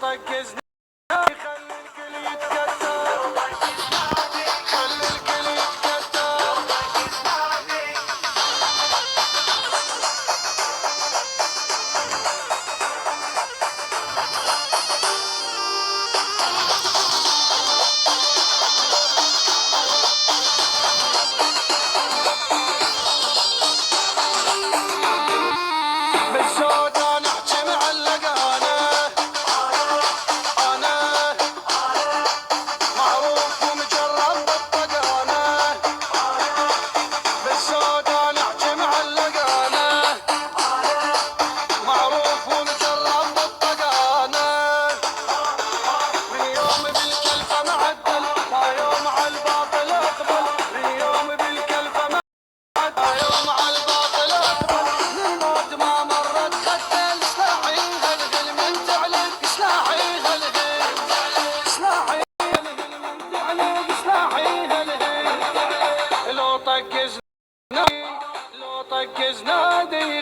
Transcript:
طقزنا خلي الكل يتكتر، خلي الكل يتكتر. بالزود انا احكي معلقانه، انا معروف ومجرب بالطقانه. بالزود انا احكي معلقانه، معروف ومجرب بالطقانه. من يوم بالكلفه معدل، ما يوم على الباطل اقبل. من يوم بالكلفه معدل، ما يوم على الباطل اقبل. الموت ما مرت خدل، سلاحي غلغل من تعلق، سلاحي غلغل، سلاحي غلغل من تعلق، سلاحي غلغل. لو طقزنا، لو طقزنا دي